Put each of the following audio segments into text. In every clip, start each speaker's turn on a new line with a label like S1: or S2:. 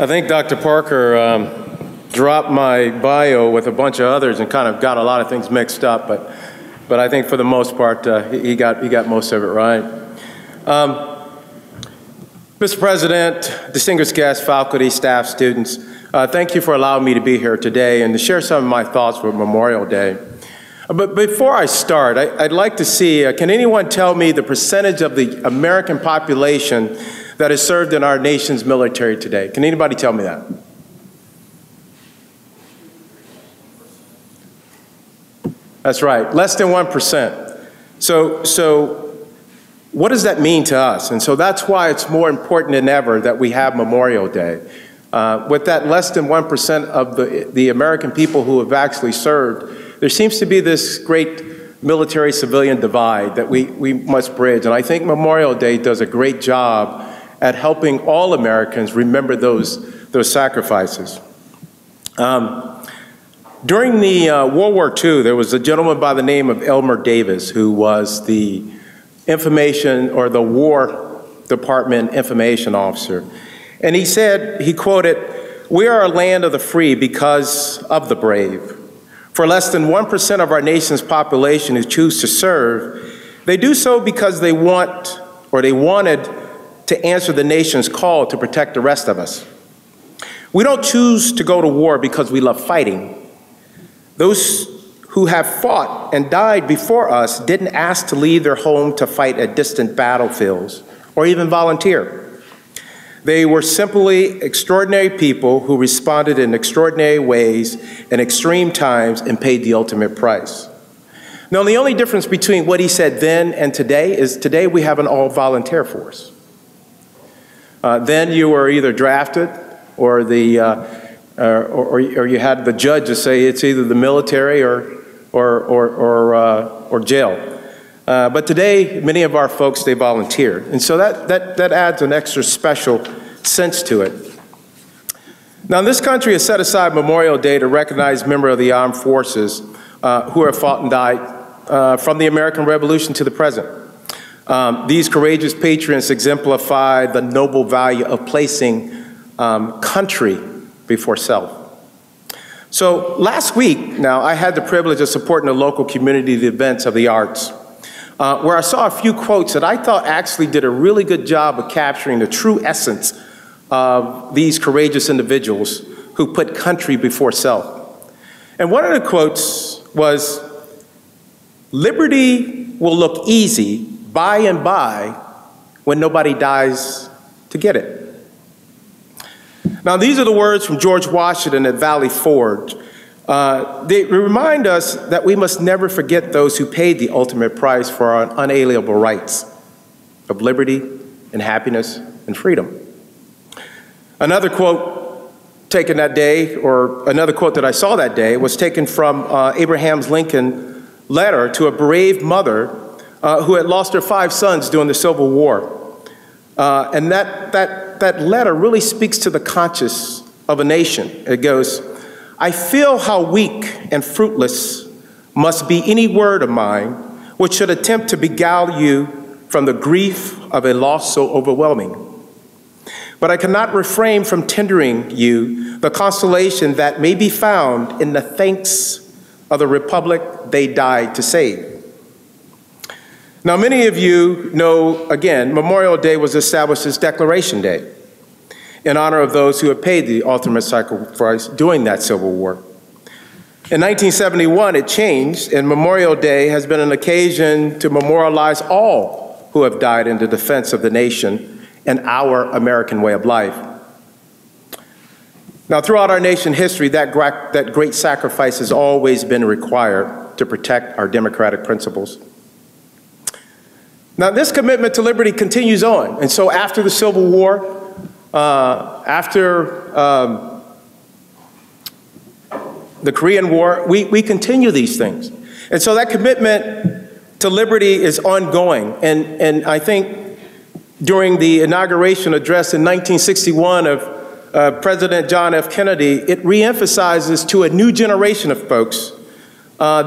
S1: I think Dr. Parker dropped my bio with a bunch of others and kind of got a lot of things mixed up, but I think for the most part, he got most of it right. Mr. President, distinguished guests, faculty, staff, students, thank you for allowing me to be here today and to share some of my thoughts with Memorial Day. But before I start, I'd like to see, can anyone tell me the percentage of the American population that is served in our nation's military today? Can anybody tell me that? That's right, less than 1%. So what does that mean to us? And so that's why it's more important than ever that we have Memorial Day. With that less than 1% of the American people who have actually served, there seems to be this great military-civilian divide that we must bridge. And I think Memorial Day does a great job at helping all Americans remember those sacrifices. During the World War II, there was a gentleman by the name of Elmer Davis who was the information or the War Department information officer. And he said, he quoted, "We are a land of the free because of the brave. For less than 1% of our nation's population who choose to serve, they do so because they want or they wanted to answer the nation's call to protect the rest of us. We don't choose to go to war because we love fighting. Those who have fought and died before us didn't ask to leave their home to fight at distant battlefields or even volunteer. They were simply extraordinary people who responded in extraordinary ways in extreme times and paid the ultimate price." Now, the only difference between what he said then and today is today we have an all-volunteer force. Then you were either drafted or you had the judge to say it's either the military or jail. But today, many of our folks, they volunteer. And so that adds an extra special sense to it. Now, this country has set aside Memorial Day to recognize members of the armed forces who have fought and died from the American Revolution to the present. These courageous patriots exemplify the noble value of placing country before self. So last week, now, I had the privilege of supporting the local community events of the arts, where I saw a few quotes that I thought actually did a really good job of capturing the true essence of these courageous individuals who put country before self. And one of the quotes was, "Liberty will look easy by and by when nobody dies to get it." Now, these are the words from George Washington at Valley Forge. They remind us that we must never forget those who paid the ultimate price for our unalienable rights of liberty and happiness and freedom. Another quote taken that day, or another quote that I saw that day, was taken from Abraham Lincoln's letter to a brave mother who had lost her 5 sons during the Civil War. And that letter really speaks to the conscience of a nation. It goes, "I feel how weak and fruitless must be any word of mine which should attempt to beguile you from the grief of a loss so overwhelming. But I cannot refrain from tendering you the consolation that may be found in the thanks of the republic they died to save." Now, many of you know, again, Memorial Day was established as Declaration Day in honor of those who have paid the ultimate sacrifice during that Civil War. In 1971, it changed, and Memorial Day has been an occasion to memorialize all who have died in the defense of the nation and our American way of life. Now, throughout our nation history, that great sacrifice has always been required to protect our democratic principles. Now, this commitment to liberty continues on. And so after the Civil War, after the Korean War, we continue these things. And so that commitment to liberty is ongoing. And I think during the inauguration address in 1961 of President John F. Kennedy, it reemphasizes to a new generation of folks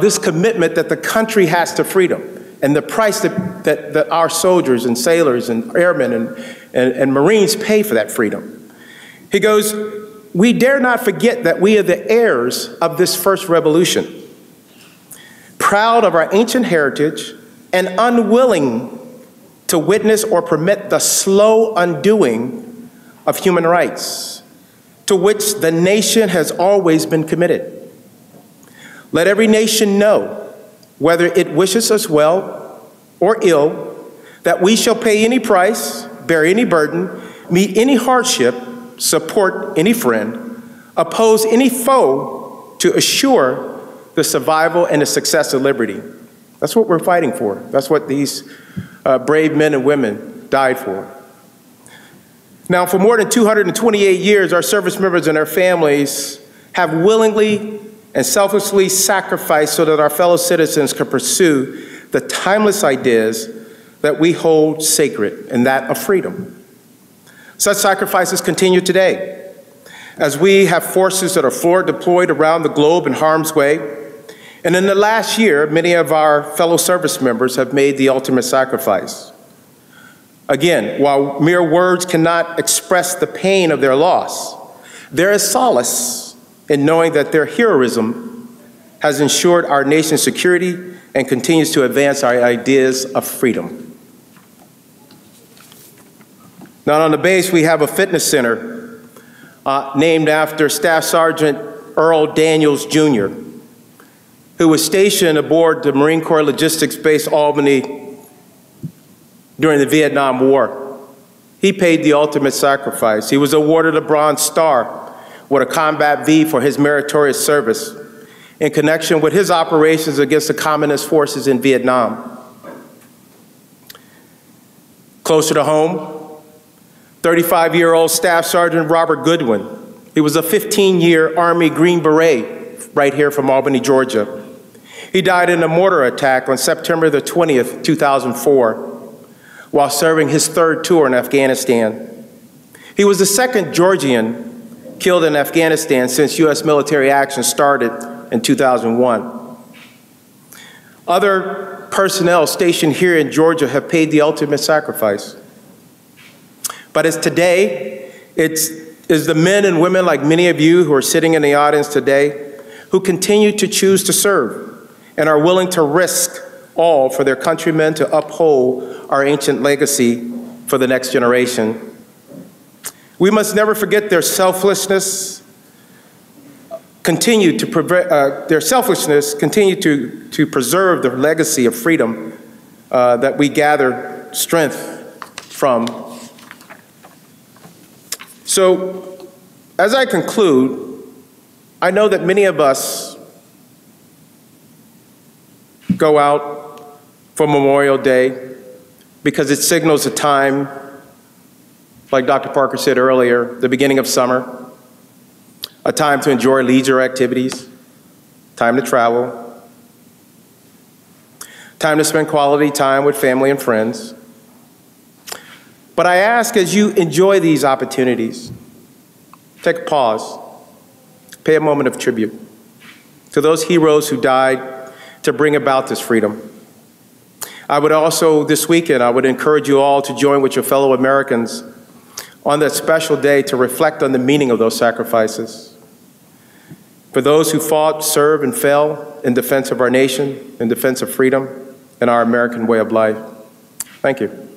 S1: this commitment that the country has to freedom and the price that our soldiers and sailors and airmen and Marines pay for that freedom. He goes, "We dare not forget that we are the heirs of this first revolution, proud of our ancient heritage and unwilling to witness or permit the slow undoing of human rights, to which the nation has always been committed. Let every nation know, whether it wishes us well or ill, that we shall pay any price, bear any burden, meet any hardship, support any friend, oppose any foe to assure the survival and the success of liberty." That's what we're fighting for. That's what these brave men and women died for. Now, for more than 228 years, our service members and their families have willingly and selflessly sacrificed so that our fellow citizens can pursue the timeless ideas that we hold sacred, and that of freedom. Such sacrifices continue today, as we have forces that are forward deployed around the globe in harm's way. And in the last year, many of our fellow service members have made the ultimate sacrifice. Again, while mere words cannot express the pain of their loss, there is solace in knowing that their heroism has ensured our nation's security and continues to advance our ideas of freedom. Now, on the base, we have a fitness center named after Staff Sergeant Earl Daniels, Jr., who was stationed aboard the Marine Corps Logistics Base Albany during the Vietnam War. He paid the ultimate sacrifice. He was awarded a Bronze Star with a Combat V for his meritorious service in connection with his operations against the Communist forces in Vietnam. Closer to home, 35-year-old Staff Sergeant Robert Goodwin. He was a 15-year Army Green Beret right here from Albany, Georgia. He died in a mortar attack on September the 20th, 2004, while serving his third tour in Afghanistan. He was the second Georgian killed in Afghanistan since U.S. military action started in 2001. Other personnel stationed here in Georgia have paid the ultimate sacrifice. But it's the men and women like many of you who are sitting in the audience today who continue to choose to serve and are willing to risk all for their countrymen to uphold our ancient legacy for the next generation. We must never forget their selflessness. Continue to preserve the legacy of freedom that we gather strength from. So, as I conclude, I know that many of us go out for Memorial Day because it signals a time, like Dr. Parker said earlier, the beginning of summer, a time to enjoy leisure activities, time to travel, time to spend quality time with family and friends. But I ask, as you enjoy these opportunities, take a pause, pay a moment of tribute to those heroes who died to bring about this freedom. I would also, this weekend, I would encourage you all to join with your fellow Americans on that special day to reflect on the meaning of those sacrifices. For those who fought, served, and fell in defense of our nation, in defense of freedom, and our American way of life. Thank you.